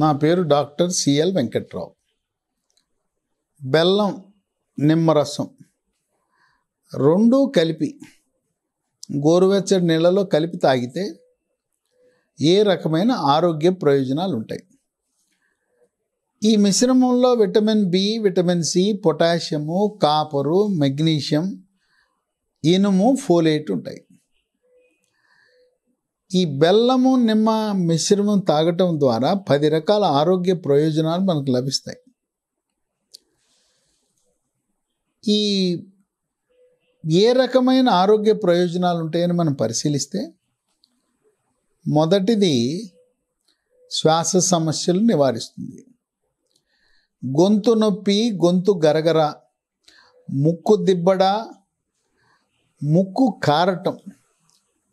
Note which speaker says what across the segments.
Speaker 1: నా పేరు doctor CL Venkatrao. బెల్లం, నిమ్మరసం రెండూ కలిపి గోరువెచ్చటి నీళ్ళలో కలిపి తాగితే ఏ రకమైన ఆరోగ్య ప్రయోజనాలు ఉంటాయి? ఈ మిశ్రమంలో vitamin B, vitamin C, potassium, copper, magnesium, ఇనుము, ఫోలేట్ ఉంటాయి. ఈ బెల్లము, నిమ్మ మిశ్రమం తాగటం ద్వారా 10 రకాల ఆరోగ్య ప్రయోజనాలు మనకు లభిస్తాయి. ఈ ఏ రకమైన ఆరోగ్య ప్రయోజనాలు ఉంటాయని మనం పరిశీలిస్తే, మొదటిది శ్వాస సమస్యలు నివారిస్తుంది. గొంతు నొప్పి, గొంతు గరగర, ముక్కు దిబ్బడ, ముక్కు కారటం,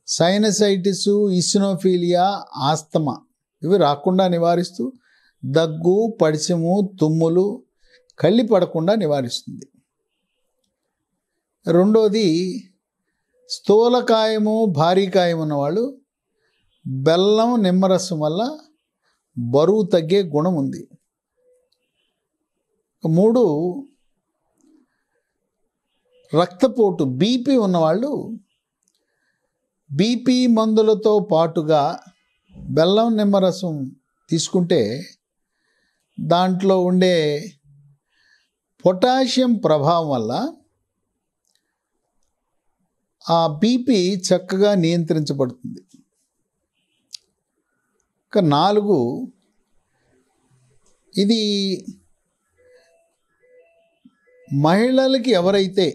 Speaker 1: సైనసైటిస్, ఇసినోఫీలియా, ఆస్తమా ఇవి రాకుండా నివారిస్తూ దగ్గు, పడిశము, తుమ్ములు, కళ్ళి పడకుండా నివారిస్తుంది. రెండోది స్థూలకాయము, భారీకాయం ఉన్నవాళ్ళు బెల్లం, నిమ్మరసం వల్ల బరువు తగ్గే గుణం ఉంది. 3 రక్తపోటు, బీపీ ఉన్నవాళ్ళు బీపీ మందులతో పాటుగా బెల్లం, నిమ్మరసం తీసుకుంటే దాంట్లో ఉండే పొటాషియం ప్రభావం వల్ల ఆ బీపీ చక్కగా నియంత్రించబడుతుంది. ఇక 4 ఇది మహిళలకి ఎవరైతే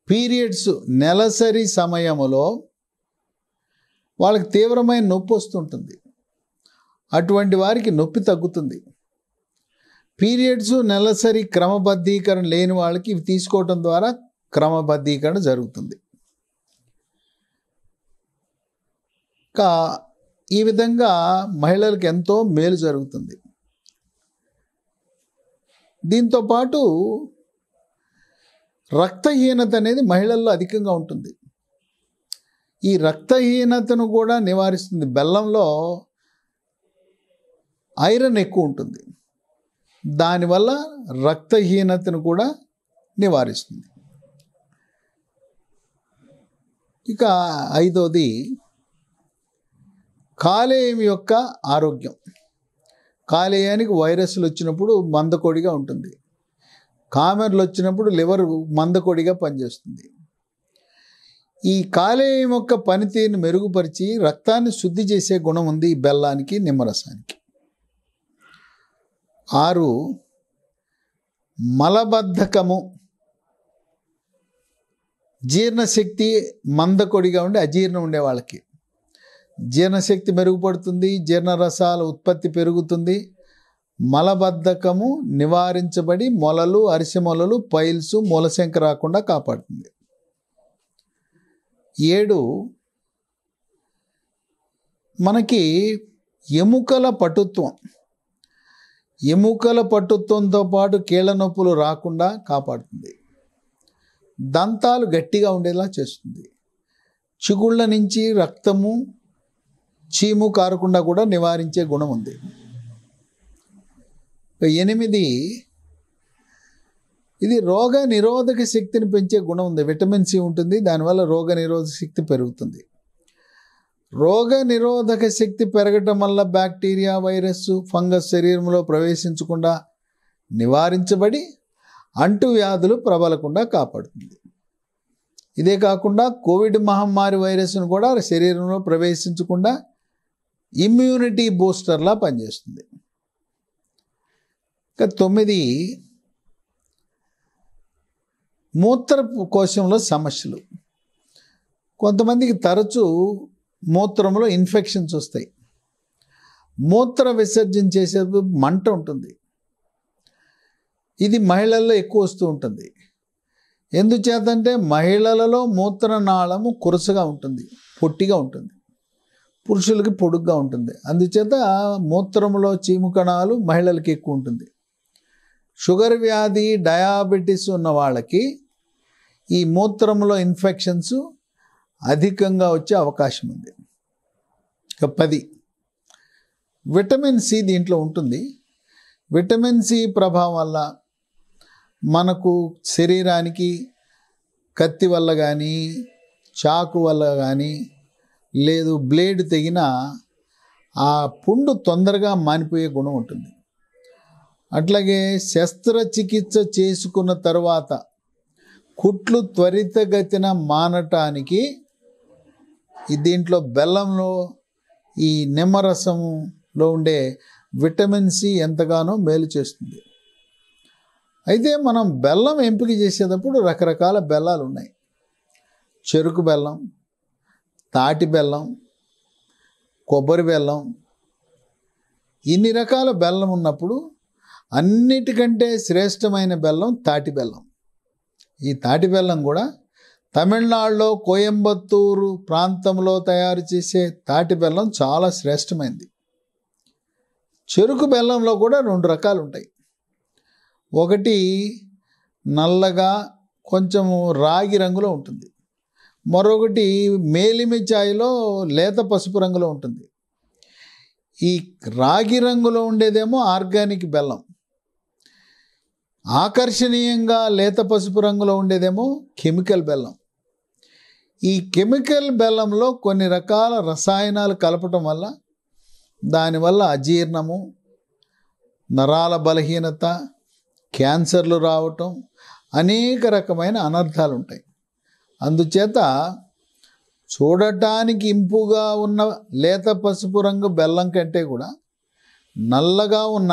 Speaker 1: పీరియడ్స్ నెలసరి సమయంలో వాళ్ళకి తీవ్రమైన నొప్పి వస్తుంటుంది, అటువంటి వారికి నొప్పి తగ్గుతుంది. పీరియడ్స్ నెలసరి క్రమబద్ధీకరణ లేని వాళ్ళకి ఇవి తీసుకోవటం ద్వారా క్రమబద్ధీకరణ జరుగుతుంది. ఇంకా ఈ విధంగా మహిళలకు ఎంతో మేలు జరుగుతుంది. దీంతోపాటు రక్తహీనత అనేది మహిళల్లో అధికంగా ఉంటుంది. ఈ రక్తహీనతను కూడా నివారిస్తుంది. బెల్లంలో ఐరన్ ఎక్కువ ఉంటుంది, దానివల్ల రక్తహీనతను కూడా నివారిస్తుంది. ఇక 5వది కాలేయం యొక్క ఆరోగ్యం. కాలేయానికి వైరస్లు వచ్చినప్పుడు మందకొడిగా ఉంటుంది, కామెర్లు వచ్చినప్పుడు లివర్ మందకొడిగా పనిచేస్తుంది. ఈ కాలేయం యొక్క పనితీరుని మెరుగుపరిచి రక్తాన్ని శుద్ధి చేసే గుణం ఉంది ఈ బెల్లానికి, నిమ్మరసానికి. 6 మలబద్ధకము, జీర్ణశక్తి మందకొడిగా ఉండి అజీర్ణం ఉండే వాళ్ళకి జీర్ణశక్తి మెరుగుపడుతుంది, జీర్ణరసాల ఉత్పత్తి పెరుగుతుంది, మలబద్ధకము నివారించబడి మొలలు, అరిసె మొలలు, పైల్స్, మూలశంక రాకుండా కాపాడుతుంది. 7 మనకి ఎముకల పటుత్వం, ఎముకల పటుత్వంతో పాటు కీళ్ళ నొప్పులు రాకుండా కాపాడుతుంది. దంతాలు గట్టిగా ఉండేలా చేస్తుంది. చిగుళ్ళ నుంచి రక్తము, చీము కారకుండా కూడా నివారించే గుణం ఉంది. 8 ఇది రోగ నిరోధక శక్తిని పెంచే గుణం ఉంది. విటమిన్ సి ఉంటుంది, దానివల్ల రోగ నిరోధక శక్తి పెరుగుతుంది. రోగ నిరోధక శక్తి పెరగటం వల్ల బ్యాక్టీరియా, వైరస్, ఫంగస్ శరీరంలో ప్రవేశించకుండా నివారించబడి అంటువ్యాధులు ప్రబలకుండా కాపాడుతుంది. ఇదే కాకుండా కోవిడ్ మహమ్మారి వైరస్ను కూడా శరీరంలో ప్రవేశించకుండా ఇమ్యూనిటీ బూస్టర్లా పనిచేస్తుంది. ఇక 9 మూత్రకోశంలో సమస్యలు. కొంతమందికి తరచూ మూత్రంలో ఇన్ఫెక్షన్స్ వస్తాయి. మూత్ర విసర్జన చేసేటప్పుడు మంట ఉంటుంది. ఇది మహిళల్లో ఎక్కువ వస్తూ ఉంటుంది. ఎందుచేతంటే మహిళలలో మూత్రనాళము కురసగా ఉంటుంది, పొట్టిగా ఉంటుంది, పురుషులకి పొడుగ్గా ఉంటుంది. అందుచేత మూత్రంలో చీము కణాలు మహిళలకి ఎక్కువ ఉంటుంది. షుగర్ వ్యాధి, డయాబెటీస్ ఉన్న వాళ్ళకి ఈ మూత్రంలో ఇన్ఫెక్షన్స్ అధికంగా వచ్చే అవకాశం ఉంది. ఇక 10 విటమిన్ సి దీంట్లో ఉంటుంది. విటమిన్ సి ప్రభావం వల్ల మనకు శరీరానికి కత్తి వల్ల కానీ, చాకు వల్ల కానీ, లేదు బ్లేడ్ తెగిన ఆ పుండు తొందరగా మానిపోయే గుణం ఉంటుంది. అట్లాగే శస్త్రచికిత్స చేసుకున్న తర్వాత కుట్లు త్వరితగతిన మానటానికి దీంట్లో బెల్లంలో ఈ నిమ్మరసంలో ఉండే విటమిన్ సి ఎంతగానో మేలు చేస్తుంది. అయితే మనం బెల్లం ఎంపిక చేసేటప్పుడు రకరకాల బెల్లాలు ఉన్నాయి. చెరుకు బెల్లం, తాటి బెల్లం, కొబ్బరి బెల్లం, ఇన్ని రకాల బెల్లం ఉన్నప్పుడు అన్నిటికంటే శ్రేష్టమైన బెల్లం తాటి బెల్లం. ఈ తాటి బెల్లం కూడా తమిళనాడులో కోయంబత్తూరు ప్రాంతంలో తయారు చేసే తాటి బెల్లం చాలా శ్రేష్టమైనది. చెరుకు బెల్లంలో కూడా 2 రకాలు ఉంటాయి. ఒకటి నల్లగా కొంచెము రాగి రంగులో ఉంటుంది, మరొకటి మేలిమి ఛాయలో లేత పసుపు రంగులో ఉంటుంది. ఈ రాగి రంగులో ఉండేదేమో ఆర్గానిక్ బెల్లం, ఆకర్షణీయంగా లేత పసుపు రంగులో ఉండేదేమో కెమికల్ బెల్లం. ఈ కెమికల్ బెల్లంలో కొన్ని రకాల రసాయనాలు కలపటం వల్ల దానివల్ల అజీర్ణము, నరాల బలహీనత, క్యాన్సర్లు రావటం, అనేక రకమైన అనర్థాలు ఉంటాయి. అందుచేత చూడటానికి ఇంపుగా ఉన్న లేత పసుపు రంగు బెల్లం కంటే కూడా నల్లగా ఉన్న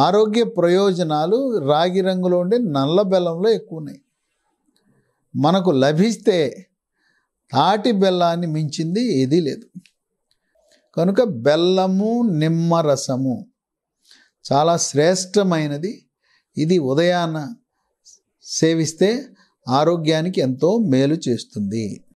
Speaker 1: ఆరోగ్య ప్రయోజనాలు రాగి రంగులో ఉండే నల్ల బెల్లంలో ఎక్కువ ఉన్నాయి. మనకు లభిస్తే తాటి బెల్లాన్ని మించింది ఏదీ లేదు. కనుక బెల్లము, నిమ్మరసము చాలా శ్రేష్టమైనది. ఇది ఉదయాన్న సేవిస్తే ఆరోగ్యానికి ఎంతో మేలు చేస్తుంది.